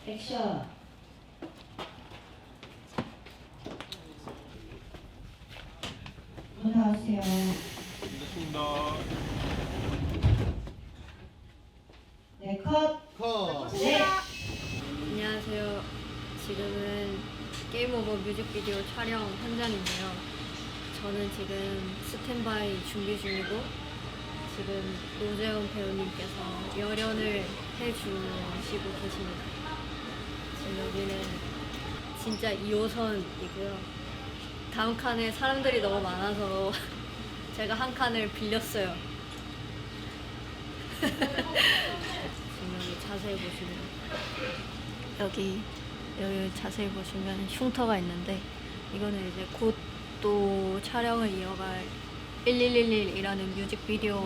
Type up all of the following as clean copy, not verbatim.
액션. 나오세요. 됐습니다. 네, 컷. 컷. 네. 안녕하세요. 지금은 게임 오버 뮤직비디오 촬영 현장인데요. 저는 지금 스탠바이 준비 중이고 지금 노재훈 배우님께서 열연을 해주시고 계십니다. 지금 여기는 진짜 2호선이고요. 다음 칸에 사람들이 너무 많아서 제가 한 칸을 빌렸어요. 지금 여기 자세히 보시면 여기 자세히 보시면 흉터가 있는데 이거는 이제 곧 또 촬영을 이어갈 1111이라는 뮤직비디오와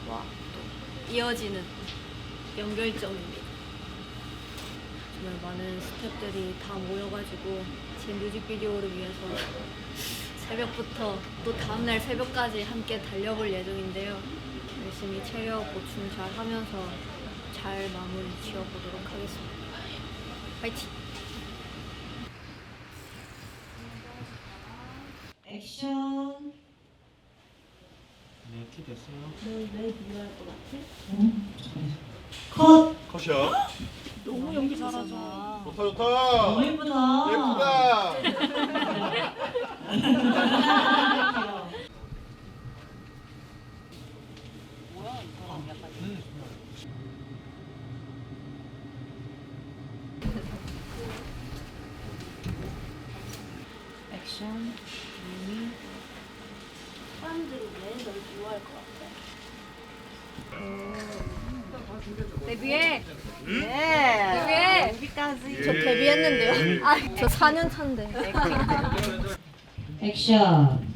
또 이어지는 연결점입니다. 정말 많은 스태프들이 다 모여가지고 제 뮤직비디오를 위해서 새벽부터 또 다음날 새벽까지 함께 달려볼 예정인데요. 열심히 체력 보충 잘 하면서 잘 마무리 지어보도록 하겠습니다. 파이팅! 액션. 네, 키 됐어요. 너 누가 할 것 같아? 컷. 컷이요. 너무 연기 잘하죠. 좋다 좋다. 너무 예쁘다. 예쁘다. 액션. 사람들이 왜 널 좋아할 것 같아? 데뷔해! 데뷔해! 여기까지. 저 데뷔했는데요. 아, 저 4년 차인데. 액션.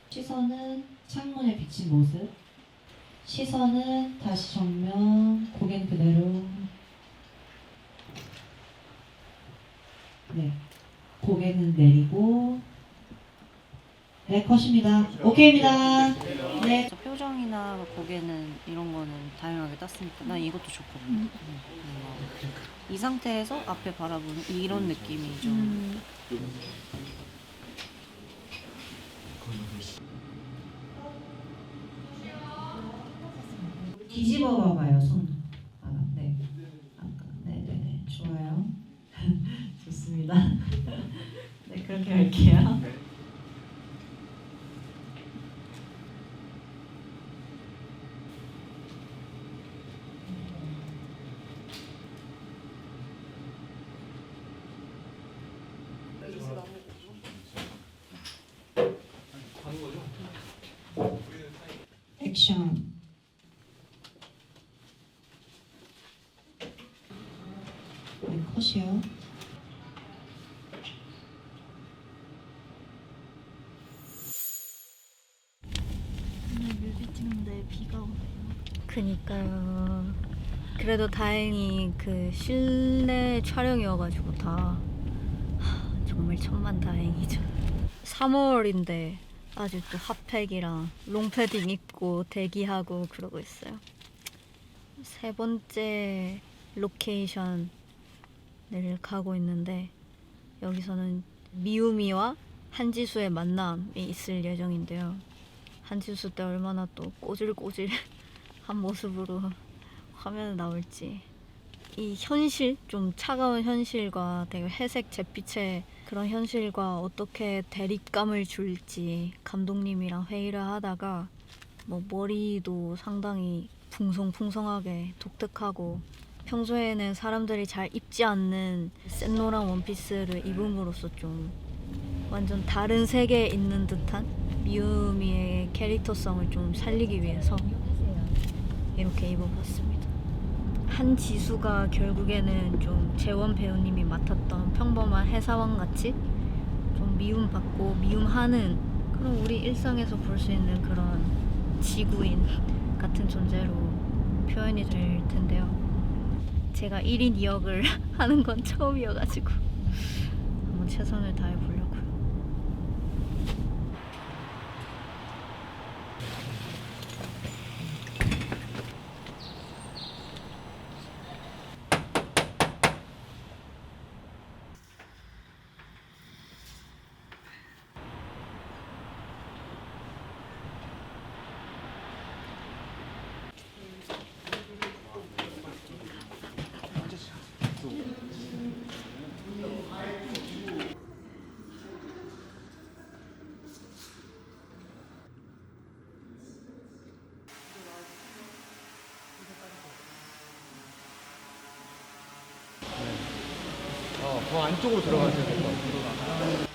시선은 창문에 비친 모습. 시선은 다시 정면, 고개는 그대로. 네. 고개는 내리고. 네, 컷입니다. 오케이입니다. 네. 표정이나 고개는 이런 거는 다양하게 땄으니까 난 이것도 좋거든요. 이 상태에서 앞에 바라보는 이런 느낌이 좀 뒤집어 봐봐요, 손. 네. 네네네. 좋아요. 좋습니다. 네, 그렇게 할게요. 액션. 네, 컷이요. 오늘 뮤비 찍는데 비가 오네요. 그니까요. 그래도 다행히 그 실내 촬영이어가지고 다 정말 천만다행이죠. 3월인데 아직도 핫팩이랑 롱패딩 입고 대기하고 그러고 있어요. 세 번째 로케이션을 가고 있는데 여기서는 미우미와 한지수의 만남이 있을 예정인데요. 한지수 때 얼마나 또 꼬질꼬질한 모습으로 화면에 나올지, 이 현실, 좀 차가운 현실과 되게 회색 잿빛의 그런 현실과 어떻게 대립감을 줄지 감독님이랑 회의를 하다가 뭐 머리도 상당히 풍성풍성하게 독특하고 평소에는 사람들이 잘 입지 않는 샛노란 원피스를 입음으로써 좀 완전 다른 세계에 있는 듯한 미우미의 캐릭터성을 좀 살리기 위해서 이렇게 입어봤습니다. 한지수가 결국에는 좀 재원 배우님이 맡았던 평범한 회사원 같이 좀 미움받고 미움하는 그런 우리 일상에서 볼 수 있는 그런 지구인 같은 존재로 표현이 될 텐데요. 제가 1인 2역을 하는 건 처음이어가지고 한번 최선을 다해보려고요. 더 안쪽으로 들어가셔야 될 것 같아요.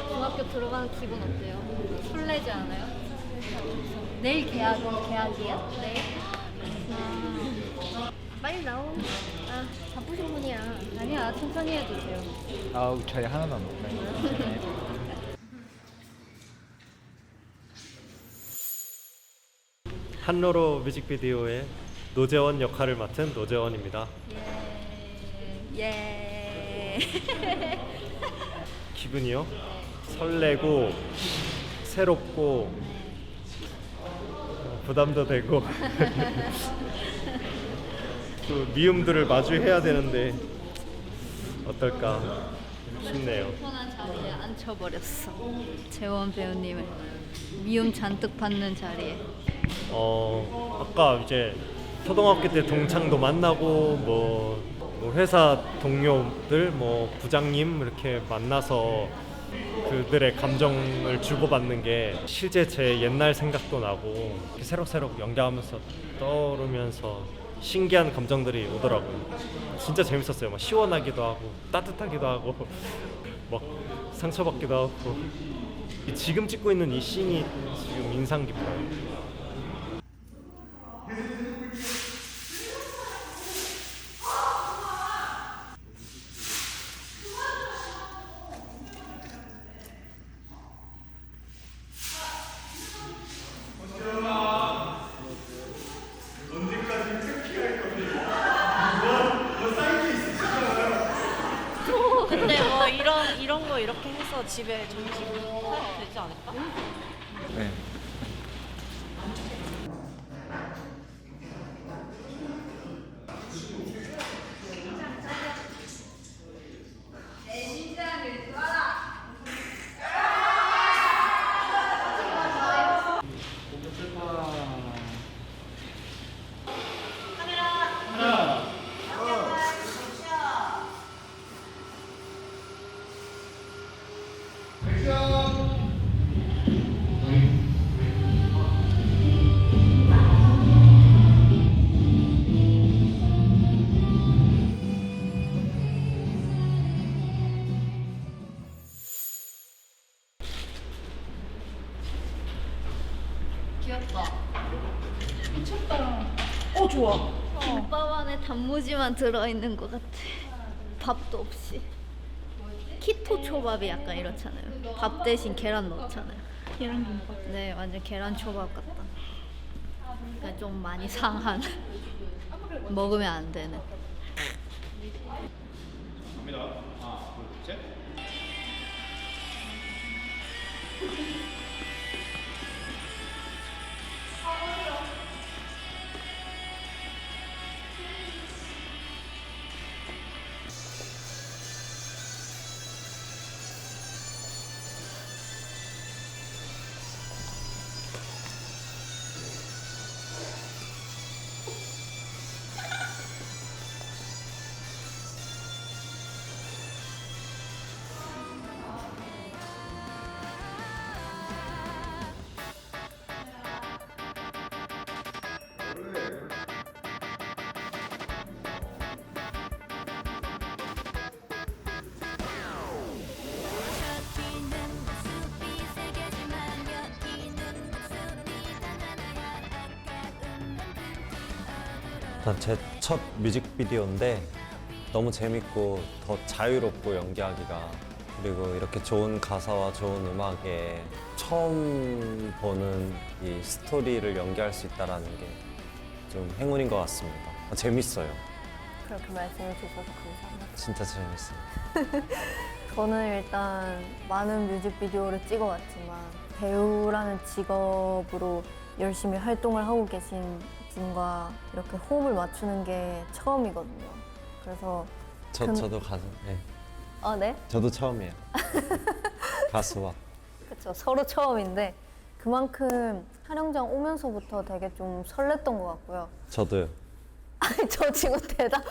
중학교 들어가는 기분 어때요? 설레지 않아요? 내일 계약이야? 내일? 빨리 나오. 아, 바쁘신 분이야. 아니야, 천천히 해도 돼요. 아우 차이 하나도 안 나네. 한로로 뮤직비디오의 노재원 역할을 맡은 노재원입니다. 예. 기분이요? 설레고 새롭고 부담도 되고 또 미움들을 마주해야 되는데 어떨까 싶네요. 편한 자리에 앉혀버렸어. 재원 배우님을 미움 잔뜩 받는 자리에. 아까 이제 초등학교 때 동창도 만나고 뭐 회사 동료들 뭐 부장님 이렇게 만나서 그들의 감정을 주고받는 게 실제 제 옛날 생각도 나고 새록새록 연기하면서 떠오르면서 신기한 감정들이 오더라고요. 진짜 재밌었어요. 막 시원하기도 하고 따뜻하기도 하고 막 상처받기도 하고 지금 찍고 있는 이 씬이 지금 인상 깊어요. 근데 뭐 이런 거 이렇게 해서 집에 전시 해도 되지 않을까? 네. 귀엽다. 좋아. 김밥 안에 단무지만 들어있는 것 같아. 밥도 없이. 키토 초밥이 약간 이렇잖아요. 밥 대신 계란 넣잖아요. 계란 김밥. 네, 완전 계란 초밥 같다. 그러니까 좀 많이 상한. 먹으면 안 되는. 갑니다. 하나, 둘, 셋. 일단 제 첫 뮤직비디오인데 너무 재밌고 더 자유롭고 연기하기가, 그리고 이렇게 좋은 가사와 좋은 음악에 처음 보는 이 스토리를 연기할 수 있다는 게 좀 행운인 것 같습니다. 재밌어요. 그렇게 말씀해 주셔서 감사합니다. 진짜 재밌어요. 저는 일단 많은 뮤직비디오를 찍어왔지만 배우라는 직업으로 열심히 활동을 하고 계신 분과 이렇게 호흡을 맞추는 게 처음이거든요. 그래서 저도 가수, 네. 네? 저도 처음이에요. 가수와. 그렇죠. 서로 처음인데 그만큼 촬영장 오면서부터 되게 좀 설렜던 것 같고요. 저도요. 아니, 저 지금 대답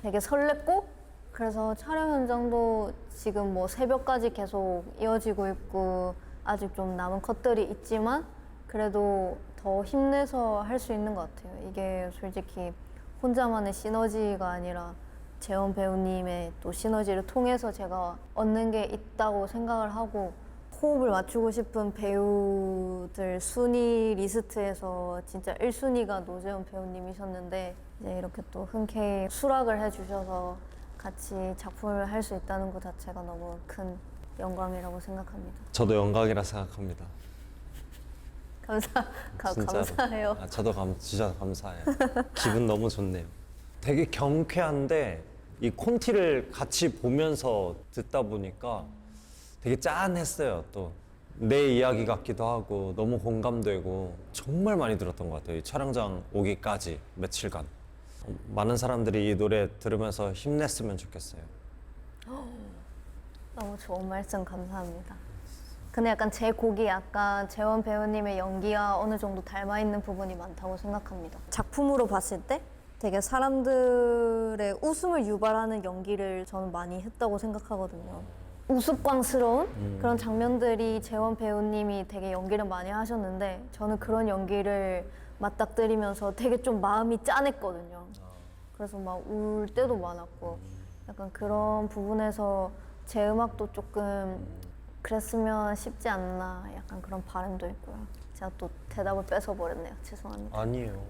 되게 설렜고, 그래서 촬영 현장도 지금 뭐 새벽까지 계속 이어지고 있고 아직 좀 남은 컷들이 있지만 그래도 더 힘내서 할 수 있는 것 같아요. 이게 솔직히 혼자만의 시너지가 아니라 재원 배우님의 또 시너지를 통해서 제가 얻는 게 있다고 생각을 하고, 호흡을 맞추고 싶은 배우들 순위 리스트에서 진짜 1순위가 노재원 배우님이셨는데 이제 이렇게 또 흔쾌히 수락을 해주셔서 같이 작품을 할 수 있다는 것 자체가 너무 큰 영광이라고 생각합니다. 저도 영광이라 생각합니다. 진짜로. 감사해요. 저도 진짜 감사해요. 기분 너무 좋네요. 되게 경쾌한데 이 콘티를 같이 보면서 듣다 보니까 되게 짠했어요. 또 내 이야기 같기도 하고 너무 공감되고 정말 많이 들었던 것 같아요. 이 촬영장 오기까지 며칠간 많은 사람들이 이 노래 들으면서 힘냈으면 좋겠어요. 너무 좋은 말씀 감사합니다. 근데 약간 제 곡이 약간 재원 배우님의 연기와 어느 정도 닮아있는 부분이 많다고 생각합니다. 작품으로 봤을 때 되게 사람들의 웃음을 유발하는 연기를 저는 많이 했다고 생각하거든요. 우스꽝스러운 그런 장면들이 재원 배우님이 되게 연기를 많이 하셨는데 저는 그런 연기를 맞닥뜨리면서 되게 좀 마음이 짠했거든요. 그래서 막 울 때도 많았고 약간 그런 부분에서 제 음악도 조금 그랬으면 쉽지 않나, 약간 그런 바람도 있고요. 제가 또 대답을 뺏어버렸네요. 죄송합니다. 아니에요.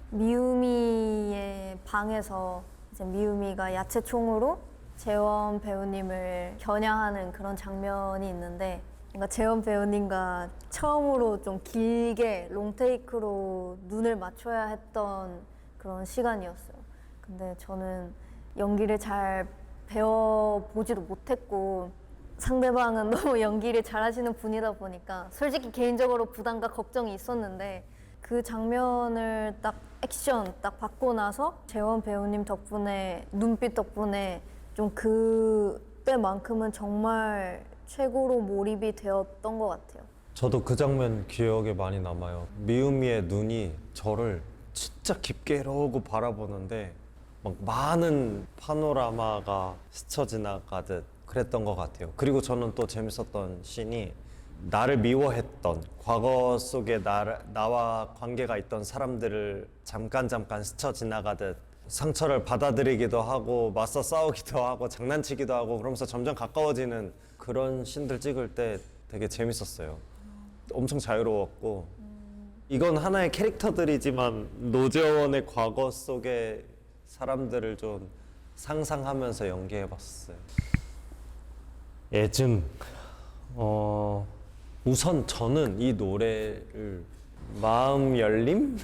미우미의 방에서 이제 미우미가 야채총으로 재원 배우님을 겨냥하는 그런 장면이 있는데, 뭔가 재원 배우님과 처음으로 좀 길게 롱테이크로 눈을 맞춰야 했던 그런 시간이었어요. 근데 저는 연기를 잘 배워보지도 못했고 상대방은 너무 연기를 잘하시는 분이다 보니까 솔직히 개인적으로 부담과 걱정이 있었는데, 그 장면을 딱 액션 딱 받고 나서 재원 배우님 덕분에, 눈빛 덕분에 좀 그때만큼은 정말 최고로 몰입이 되었던 것 같아요. 저도 그 장면 기억에 많이 남아요. 미우미의 눈이 저를 진짜 깊게 이러고 바라보는데 막 많은 파노라마가 스쳐 지나가듯 그랬던 것 같아요. 그리고 저는 또 재밌었던 씬이 나를 미워했던, 과거 속에 나와 관계가 있던 사람들을 잠깐 스쳐 지나가듯 상처를 받아들이기도 하고 맞서 싸우기도 하고 장난치기도 하고 그러면서 점점 가까워지는 그런 씬들 찍을 때 되게 재밌었어요. 엄청 자유로웠고, 이건 하나의 캐릭터들이지만 노재원의 과거 속의 사람들을 좀 상상하면서 연기해봤어요. 예즘 우선 저는 이 노래를 마음 열림?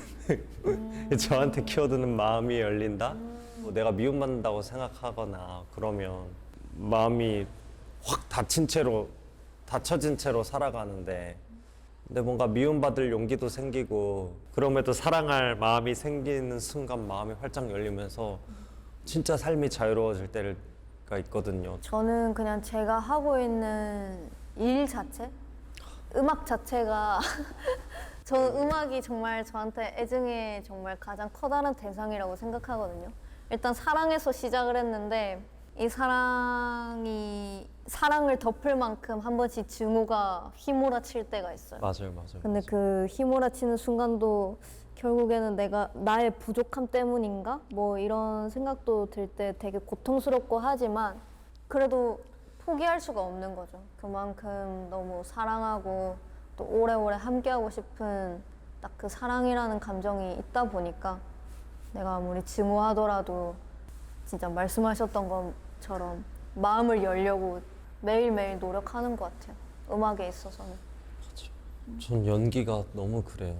저한테 키워드는 마음이 열린다? 뭐 내가 미움받는다고 생각하거나 그러면 마음이 확 닫혀진 채로 살아가는데, 근데 뭔가 미움받을 용기도 생기고 그럼에도 사랑할 마음이 생기는 순간 마음이 활짝 열리면서 진짜 삶이 자유로워질 때가 있거든요. 저는 그냥 제가 하고 있는 일 자체? 음악 자체가 저는 음악이 정말 저한테 애증의 정말 가장 커다란 대상이라고 생각하거든요. 일단 사랑에서 시작을 했는데 이 사랑을 덮을 만큼 한 번씩 증오가 휘몰아칠 때가 있어요. 맞아요. 근데 그 휘몰아치는 순간도 결국에는 나의 부족함 때문인가? 뭐 이런 생각도 들 때 되게 고통스럽고 하지만 그래도 포기할 수가 없는 거죠. 그만큼 너무 사랑하고 또 오래오래 함께하고 싶은 딱 그 사랑이라는 감정이 있다 보니까 내가 아무리 증오하더라도 진짜 말씀하셨던 것처럼 마음을 열려고 매일매일 노력하는 것 같아요. 음악에 있어서는. 전 연기가 너무 그래요.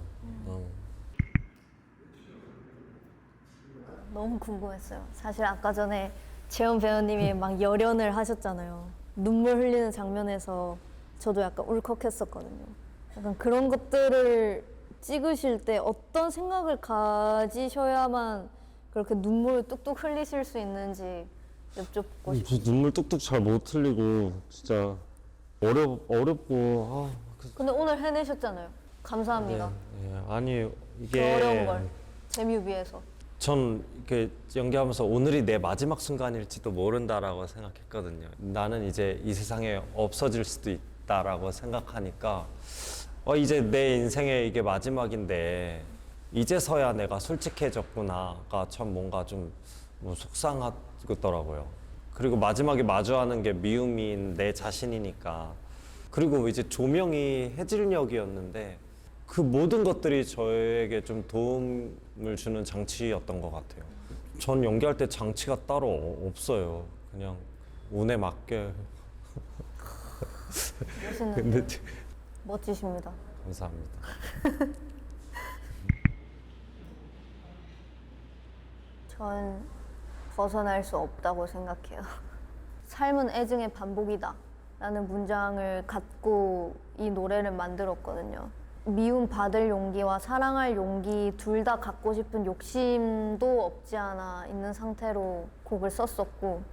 너무 궁금했어요. 사실 아까 전에 재현 배우님이 막 열연을 하셨잖아요. 눈물 흘리는 장면에서 저도 약간 울컥했었거든요. 약간 그런 것들을 찍으실 때 어떤 생각을 가지셔야만 그렇게 눈물을 뚝뚝 흘리실 수 있는지 여쭙고 싶어요. 눈물 뚝뚝 잘 못 흘리고 진짜 어렵고 근데 오늘 해내셨잖아요. 감사합니다. 아니 그 이게 어려운 걸 재미 위해서. 전 이렇게 연기하면서 오늘이 내 마지막 순간일지도 모른다라고 생각했거든요. 나는 이제 이 세상에 없어질 수도 있다라고 생각하니까 이제 내 인생의 이게 마지막인데 이제서야 내가 솔직해졌구나가 참 뭔가 좀 속상하더라고요. 그리고 마지막에 마주하는 게 미움인 내 자신이니까. 그리고 이제 조명이 해질녘이었는데 그 모든 것들이 저에게 좀 도움을 주는 장치였던 것 같아요. 전 연기할 때 장치가 따로 없어요. 그냥 운에 맡겨요. 멋있는데 멋지십니다. 감사합니다. 전 벗어날 수 없다고 생각해요. 삶은 애증의 반복이다 라는 문장을 갖고 이 노래를 만들었거든요. 미움 받을 용기와 사랑할 용기 둘 다 갖고 싶은 욕심도 없지 않아 있는 상태로 곡을 썼었고,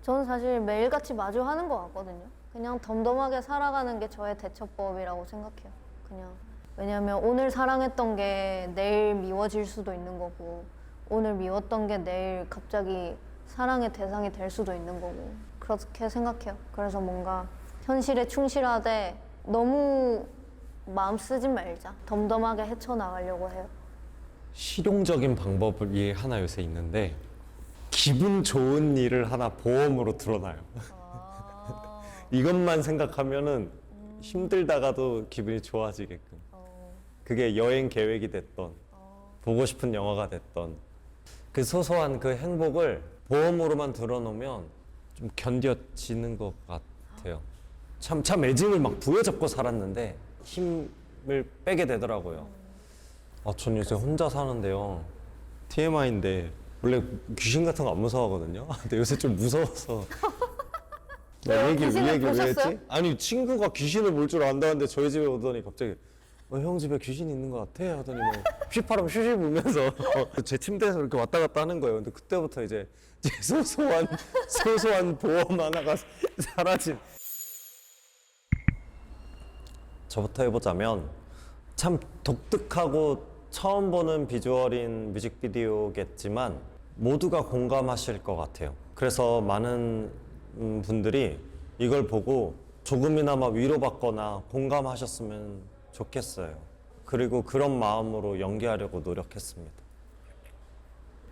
저는 사실 매일같이 마주하는 것 같거든요. 그냥 덤덤하게 살아가는 게 저의 대처법이라고 생각해요. 그냥 왜냐면 오늘 사랑했던 게 내일 미워질 수도 있는 거고, 오늘 미웠던 게 내일 갑자기 사랑의 대상이 될 수도 있는 거고, 그렇게 생각해요. 그래서 뭔가 현실에 충실하되 너무 마음 쓰지 말자. 덤덤하게 헤쳐나가려고 해요. 실용적인 방법이 하나 요새 있는데 기분 좋은 일을 하나 보험으로 들어놔요. 이것만 생각하면은 힘들다가도 기분이 좋아지게끔. 그게 여행 계획이 됐던 보고 싶은 영화가 됐던 그 소소한 그 행복을 보험으로만 들어놓으면 좀 견뎌지는 것 같아요. 참 애증을 막 부여잡고 살았는데 힘을 빼게 되더라고요. 전 요새 혼자 사는데요. TMI인데 원래 귀신 같은 거 안 무서워하거든요. 근데 요새 좀 무서워서. 이 얘기를 왜 했지? 아니 친구가 귀신을 볼 줄 안다는데 저희 집에 오더니 갑자기 형 집에 귀신 있는 것 같아 하더니 뭐 휘파람 휘휘 불면서 제 침대에서 이렇게 왔다 갔다 하는 거예요. 근데 그때부터 이제 제 소소한 보험 하나가 사라진. 저부터 해보자면 참 독특하고 처음 보는 비주얼인 뮤직비디오겠지만 모두가 공감하실 것 같아요. 그래서 많은 분들이 이걸 보고 조금이나마 위로받거나 공감하셨으면 좋겠어요. 그리고 그런 마음으로 연기하려고 노력했습니다.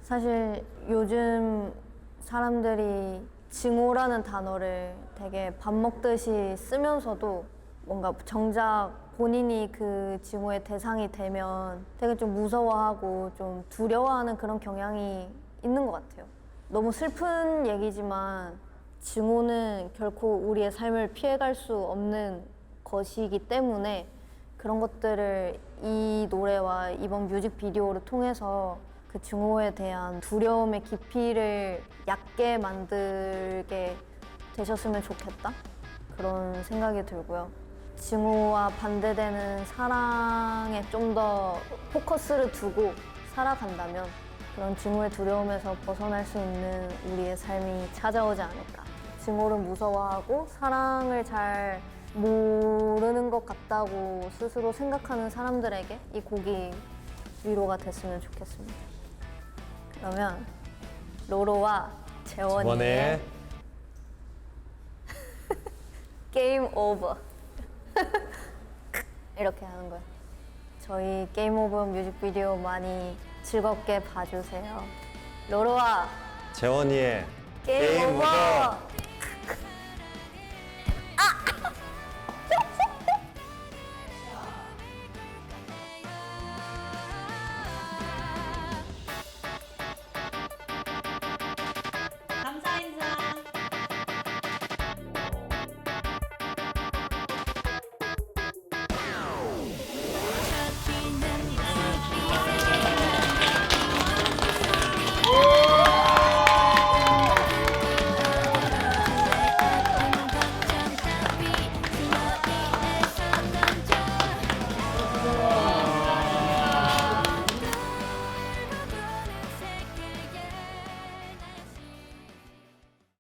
사실 요즘 사람들이 증오라는 단어를 되게 밥 먹듯이 쓰면서도 뭔가 정작 본인이 그 증오의 대상이 되면 되게 좀 무서워하고 좀 두려워하는 그런 경향이 있는 것 같아요. 너무 슬픈 얘기지만 증오는 결코 우리의 삶을 피해갈 수 없는 것이기 때문에 그런 것들을 이 노래와 이번 뮤직비디오를 통해서 그 증오에 대한 두려움의 깊이를 얕게 만들게 되셨으면 좋겠다, 그런 생각이 들고요. 증오와 반대되는 사랑에 좀 더 포커스를 두고 살아간다면 그런 증오의 두려움에서 벗어날 수 있는 우리의 삶이 찾아오지 않을까. 증오를 무서워하고 사랑을 잘 모르는 것 같다고 스스로 생각하는 사람들에게 이 곡이 위로가 됐으면 좋겠습니다. 그러면 로로와 재원이의 게임 오버 이렇게 하는 거예요. 저희 게임 오버 뮤직비디오 많이 즐겁게 봐주세요. 로로와 재원이의 게임 오버!